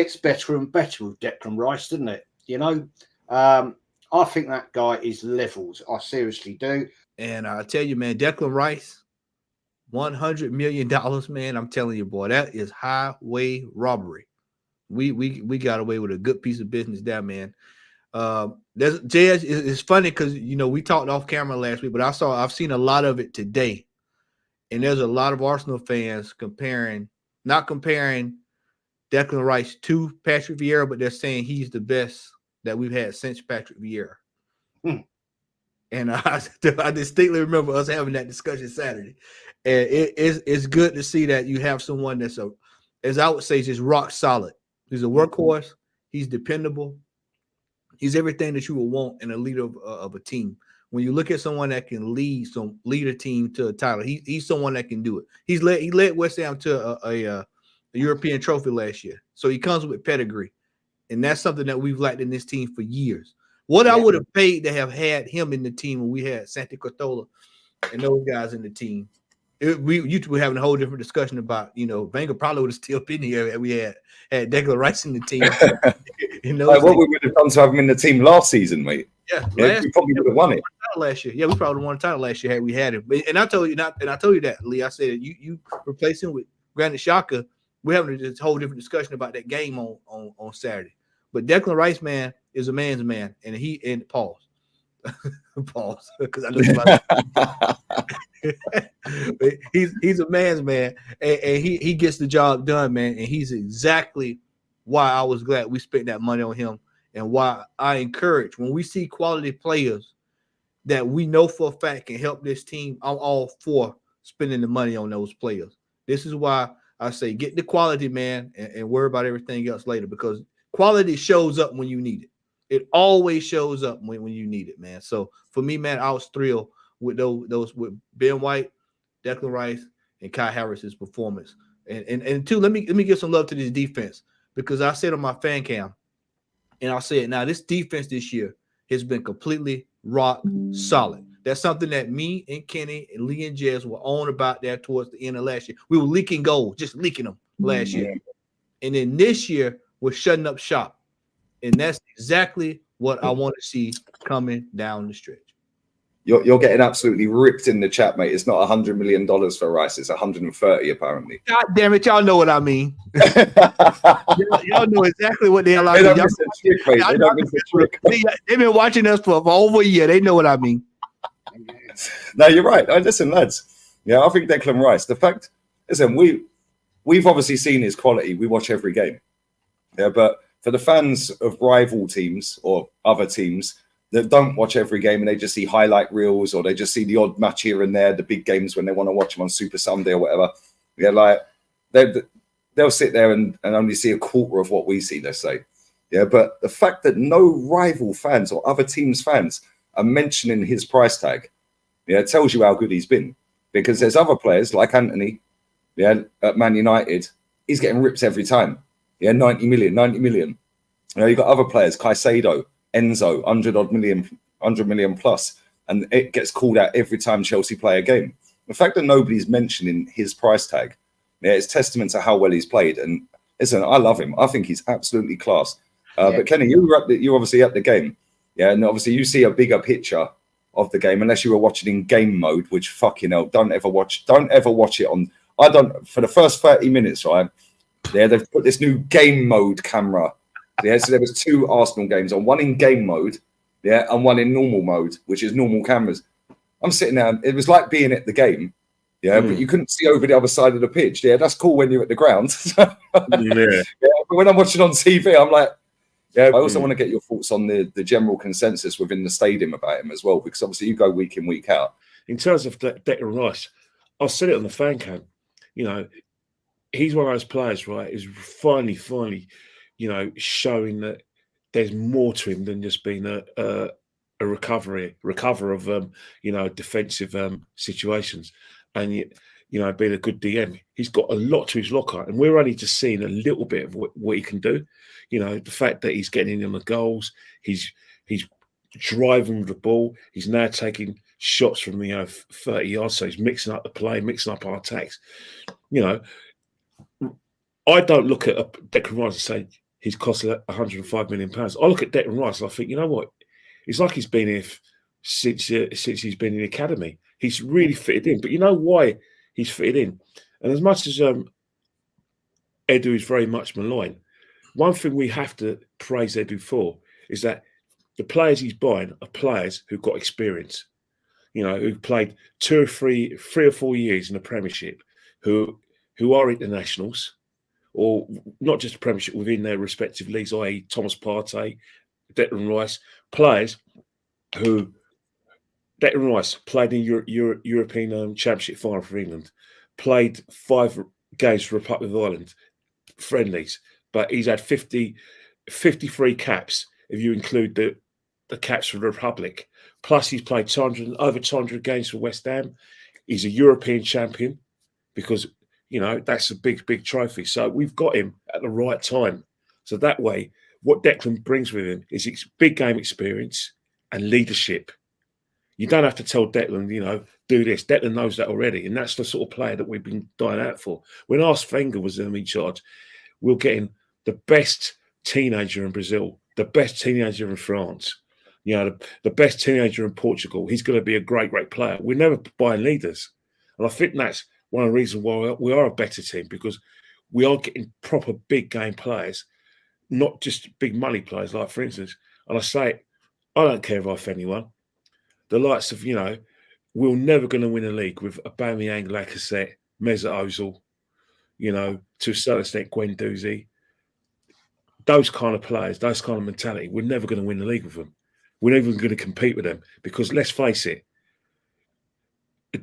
gets better and better with Declan Rice, doesn't it? I think that guy is levels. I seriously do. And I tell you, man, Declan Rice, $100 million, man. I'm telling you, boy, that is highway robbery. We got away with a good piece of business there, man. There's Jazz. It's funny because we talked off camera last week, but I've seen a lot of it today, and there's a lot of Arsenal fans not comparing Declan Rice to Patrick Vieira, but they're saying he's the best that we've had since Patrick Vieira. And I distinctly remember us having that discussion Saturday, and it's good to see that you have someone that's as I would say, just rock solid. He's a workhorse. He's dependable. He's everything that you would want in a leader of a team. When you look at someone that can lead a team to a title, he's someone that can do it. He led West Ham to a European trophy last year, so he comes with pedigree, and that's something that we've lacked in this team for years. What I would have paid to have had him in the team when we had Santi Cazorla and those guys in the team, you two were having a whole different discussion about, Wenger probably would have still been here if we had Declan Rice in the team. Like what we would have done to have him in the team last season, mate. Yeah, we probably would have won it last year. Yeah, we probably won a title last year had we had him. And I told you that, Lee. I said you replace him with Granit Xhaka. We're having a whole different discussion about that game on Saturday. But Declan Rice, man, is a man's man, and pause, because I know he's a man's man, and he gets the job done, man. And he's exactly why I was glad we spent that money on him, and why I encourage when we see quality players that we know for a fact can help this team. I'm all for spending the money on those players. This is why I say get the quality, man, and worry about everything else later, because quality shows up when you need it. It always shows up when you need it, man. So for me, man, I was thrilled with those with Ben White, Declan Rice, and Kai Harris's performance. And two, let me give some love to this defense, because I said on my fan cam, and I'll say it now, this defense this year has been completely rock solid. That's something that me and Kenny and Lee and Jez were on about there towards the end of last year. We were leaking goals, just leaking them last year. And then this year, we're shutting up shop. And that's exactly what I want to see coming down the stretch. You're getting absolutely ripped in the chat, mate. It's not $100 million for Rice. It's 130, apparently. God damn it. Y'all know what I mean. y'all know exactly what the hell I mean. They've been watching us for over a year. They know what I mean. No, you're right. Listen, lads. Yeah, I think Declan Rice, the fact, listen, we've obviously seen his quality. We watch every game. Yeah, but for the fans of rival teams or other teams that don't watch every game and they just see highlight reels, or they just see the odd match here and there, the big games when they want to watch them on Super Sunday or whatever, yeah, like they'll sit there and only see a quarter of what we see, let's say. Yeah, but the fact that no rival fans or other teams' fans are mentioning his price tag, yeah, tells you how good he's been. Because there's other players like Anthony, yeah, at Man United, he's getting ripped every time. Yeah, 90 million. You know, you've got other players, Caicedo, Enzo, 100 million plus, and it gets called out every time Chelsea play a game. The fact that nobody's mentioning his price tag, yeah, it's testament to how well he's played. And listen, I love him. I think he's absolutely class. But Kenny, you were obviously at the game, yeah, and obviously you see a bigger picture of the game, unless you were watching in game mode, which fucking hell, don't ever watch it on. For the first 30 minutes, right? Yeah, they've put this new game mode camera. Yeah, so there was 2 Arsenal games on, one in game mode, yeah, and one in normal mode, which is normal cameras. I'm sitting there, it was like being at the game, yeah, but you couldn't see over the other side of the pitch. Yeah, that's cool when you're at the ground. Yeah, but when I'm watching on TV, I'm like, yeah. I also want to get your thoughts on the general consensus within the stadium about him as well, because obviously you go week in, week out. In terms of Declan Rice, I've said it on the fan cam, you know, he's one of those players, right, who's finally, you know, showing that there's more to him than just being a recover of, you know, defensive situations. And, you know, being a good DM, he's got a lot to his locker. And we're only just seeing a little bit of what he can do. You know, the fact that he's getting in on the goals, he's driving with the ball, he's now taking shots from, you know, 30 yards. So he's mixing up the play, mixing up our attacks. You know, I don't look at Declan Rice and say, he's cost £105 million. I look at Declan Rice and I think, you know what? It's like he's been here since he's been in the academy. He's really fitted in. But you know why he's fitted in? And as much as Edu is very much maligned, one thing we have to praise Edu for is that the players he's buying are players who've got experience, you know, who've played 2 or 3 or 4 years in the Premiership, who are internationals, or not just the Premiership, within their respective leagues, i.e. Thomas Partey, Declan Rice, players who... Declan Rice played in European Championship final for England, played 5 games for Republic of Ireland, friendlies, but he's had 53 caps if you include the caps for the Republic. Plus, he's played over 200 games for West Ham. He's a European champion because, you know, that's a big, big trophy. So we've got him at the right time. So that way, what Declan brings with him is big game experience and leadership. You don't have to tell Declan, you know, do this. Declan knows that already. And that's the sort of player that we've been dying out for. When Arsene Wenger was in charge, we're getting the best teenager in Brazil, the best teenager in France, you know, the best teenager in Portugal. He's going to be a great, great player. We're never buying leaders. And I think that's one of the reasons why we are a better team, because we are getting proper big game players, not just big money players, like, for instance, and I say, I don't care if I offend anyone, the likes of, you know, we're never going to win a league with Aubameyang, Lacazette, Mesut Ozil, you know, to a certain extent, Guendouzi. Those kind of players, those kind of mentality, we're never going to win the league with them. We're never going to compete with them because, let's face it,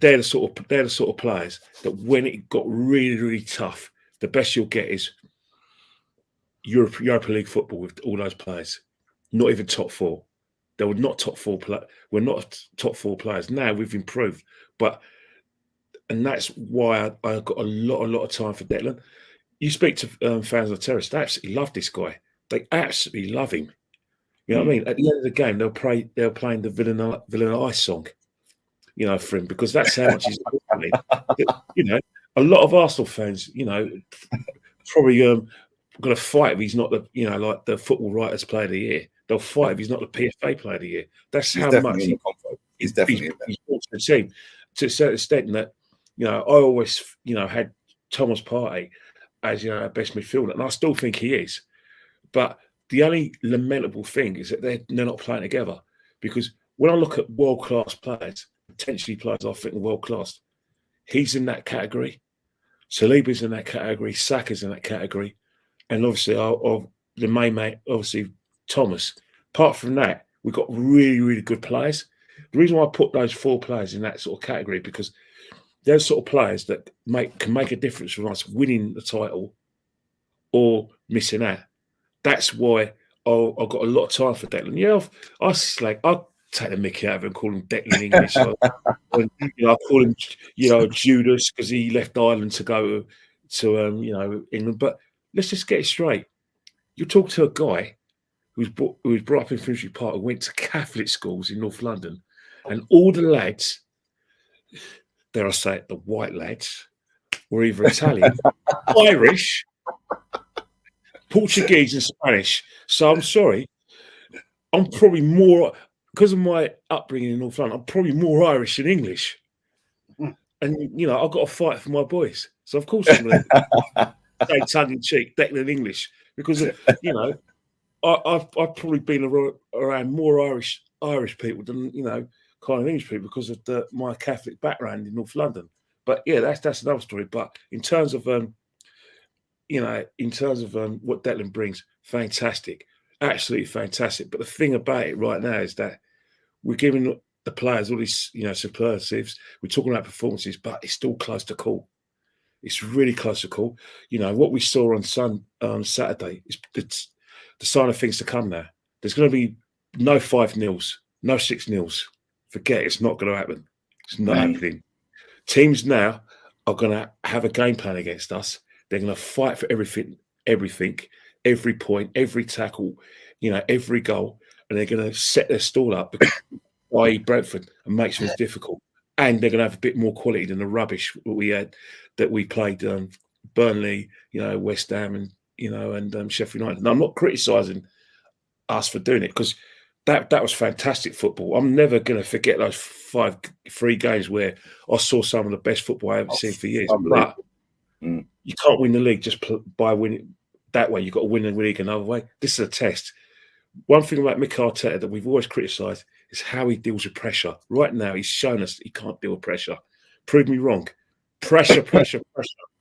they're the sort of players that when it got really, really tough, the best you'll get is Europa League football with all those players. Not even top 4. They were not top 4. We're not top 4 players. Now we've improved, and that's why I got a lot of time for Declan. You speak to fans of Terrace, they absolutely love this guy. They absolutely love him. You know what I mean? At the end of the game, they're playing the Villain Ice song, you know, for him, because that's how much he's playing. You know, a lot of Arsenal fans, you know, probably going to fight if he's not the, you know, like the Football Writers Player of the Year. They'll fight if he's not the PFA Player of the Year. That's how much he's definitely he's brought to the team, to a certain extent that, you know, I always, you know, had Thomas Partey as, you know, our best midfielder, and I still think he is. But the only lamentable thing is that they're not playing together, because when I look at world-class players, potentially players I think are world-class, he's in that category. Saliba's in that category. Saka's in that category. And obviously, the main mate, obviously, Thomas. Apart from that, we've got really, really good players. The reason why I put those 4 players in that sort of category, because they're the sort of players that can make a difference from us winning the title or missing out. That's why I've got a lot of time for Declan. Yeah, I'll take the mickey out of him and call him Declan English. You know, I call him, you know, Judas because he left Ireland to go to you know, England. But let's just get it straight. You talk to a guy who was brought up in Finsbury Park and went to Catholic schools in North London, and all the lads, dare I say it, the white lads, were either Italian, Irish, Portuguese, and Spanish. So I'm sorry, I'm probably more, because of my upbringing in North London, I'm probably more Irish than English. And, you know, I've got to fight for my boys. So, of course, I'm going to say tongue-in-cheek, Declan English, because, you know, I've probably been around more Irish people than, you know, kind of English people because of my Catholic background in North London. But, yeah, that's another story. But in terms of, you know, what Declan brings, fantastic. Absolutely fantastic. But the thing about it right now is that we're giving the players all these, you know, superlatives. We're talking about performances, but it's still close to call. It's really close to call. You know, what we saw on Saturday is the sign of things to come now. There's going to be no 5-0s, no 6-0s. Forget it. It's not going to happen. It's not happening. Teams now are going to have a game plan against us. They're going to fight for everything, every point, every tackle, you know, every goal, and they're going to set their stall up, i.e. Brentford, and make things difficult. And they're going to have a bit more quality than the rubbish that we played Burnley, you know, West Ham, and you know, and Sheffield United. And I'm not criticising us for doing it because that was fantastic football. I'm never going to forget those 3 games where I saw some of the best football I haven't seen for years. But you can't win the league just by winning that way. You've got to win the league another way. This is a test. One thing about Mikel Arteta that we've always criticised is how he deals with pressure. Right now, he's shown us he can't deal with pressure. Prove me wrong. Pressure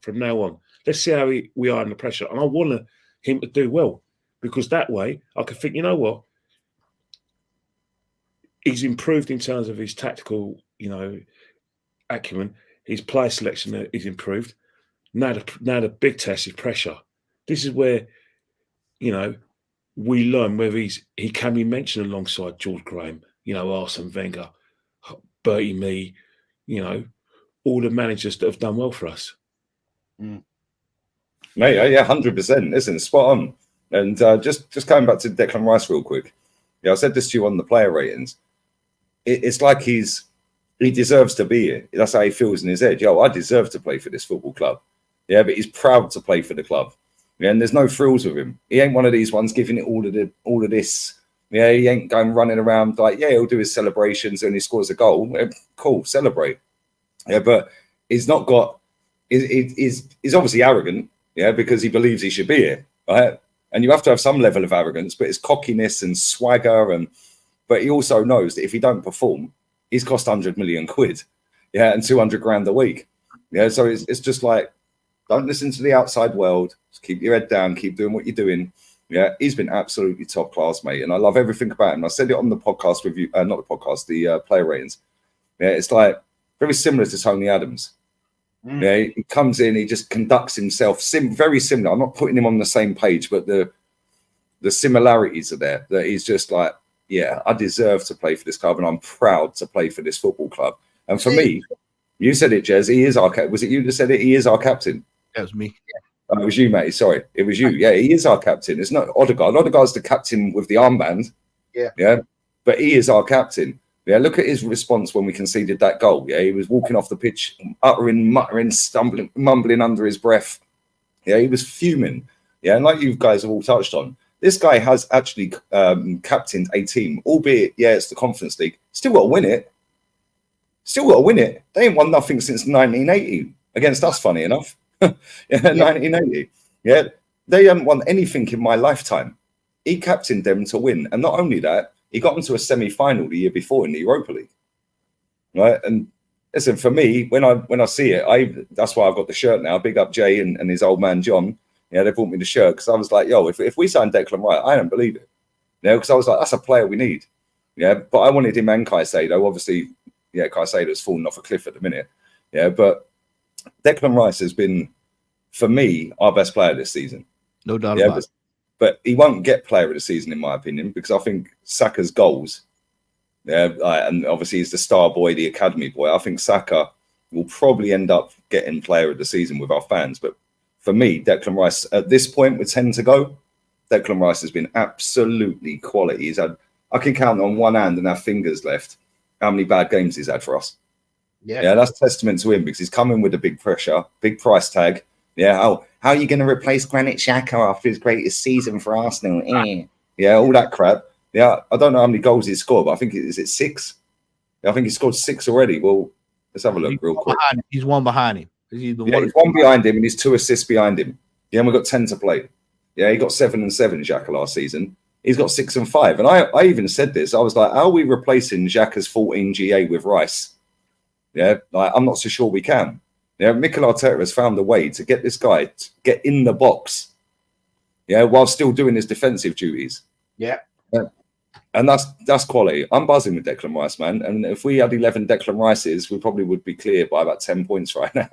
from now on. Let's see how we are under pressure. And I want him to do well because that way I can think, you know what? He's improved in terms of his tactical, you know, acumen. His player selection is improved. Now the big test is pressure. This is where, you know, we learn whether he can be mentioned alongside George Graham, you know, Arsene Wenger, Bertie Mee, you know, all the managers that have done well for us. Mate, yeah, 100%. Listen, spot on. And just going back to Declan Rice real quick. Yeah, I said this to you on the player ratings. It's like he deserves to be here. That's how he feels in his head. Yo, I deserve to play for this football club. Yeah, but he's proud to play for the club. Yeah, and there's no frills with him. He ain't one of these ones giving it all of this. Yeah, he ain't going running around like, yeah, he'll do his celebrations and he scores a goal. Yeah, cool, celebrate. Yeah, but he's not got. He's obviously arrogant. Yeah, because he believes he should be here, right? And you have to have some level of arrogance, but it's cockiness and swagger But he also knows that if he don't perform, he's cost 100 million quid, yeah, and 200 grand a week, yeah. So it's just like, don't listen to the outside world. Just keep your head down. Keep doing what you're doing. Yeah, he's been absolutely top class, mate, and I love everything about him. I said it on the podcast review, not the podcast, the player ratings. Yeah, it's like very similar to Tony Adams. Yeah, he comes in, he just conducts himself very similar. I'm not putting him on the same page, but the similarities are there. That he's just like, yeah, I deserve to play for this club, and I'm proud to play for this football club. And for me, you said it, Jez. He is our captain. Was it you that said it? He is our captain. That was me. Oh, it was you, mate. Sorry, it was you. Yeah, he is our captain. It's not Odegaard. Odegaard's the captain with the armband. Yeah, but he is our captain. Yeah, look at his response when we conceded that goal. Yeah, he was walking off the pitch, muttering, stumbling, mumbling under his breath. Yeah, he was fuming. Yeah, and like you guys have all touched on, this guy has actually captained a team, albeit, yeah, it's the Conference League. Still got to win it. They ain't won nothing since 1980 against us, funny enough. 1980. Yeah, they haven't won anything in my lifetime. He captained them to win. And not only that, he got them to a semi-final the year before in the Europa League. Right? And listen, for me, when I see it, that's why I've got the shirt now. Big up Jay and his old man John. Yeah, they bought me the shirt because I was like, yo, if we sign Declan Rice, I don't believe it. You know, because I was like, that's a player we need. Yeah, but I wanted him and Caicedo. Obviously, yeah, Caicedo's fallen off a cliff at the minute. Yeah, but Declan Rice has been, for me, our best player this season. No doubt about it. But he won't get player of the season, in my opinion, because I think Saka's goals, yeah, and obviously he's the star boy, the academy boy. I think Saka will probably end up getting player of the season with our fans. But for me, Declan Rice, at this point with 10 to go, Declan Rice has been absolutely quality. I can count on one hand and have fingers left how many bad games he's had for us. Yeah, that's testament to him because he's coming with a big pressure, big price tag. Yeah, how are you going to replace Granit Xhaka after his greatest season for Arsenal? Yeah, all that crap. Yeah, I don't know how many goals he's scored, but I think is it 6? Yeah, I think he scored 6 already. Well, let's have a look real quick. He's one behind him. He's one behind him and he's 2 assists behind him. Yeah, and we've got 10 to play. Yeah, he got 7 and 7, Xhaka, last season. He's got 6 and 5. And I even said this. I was like, how are we replacing Xhaka's 14 GA with Rice? Yeah, like, I'm not so sure we can. Yeah, Mikel Arteta has found a way to get this guy to get in the box, yeah, while still doing his defensive duties. Yeah. And that's quality. I'm buzzing with Declan Rice, man. And if we had 11 Declan Rices, we probably would be clear by about 10 points right now.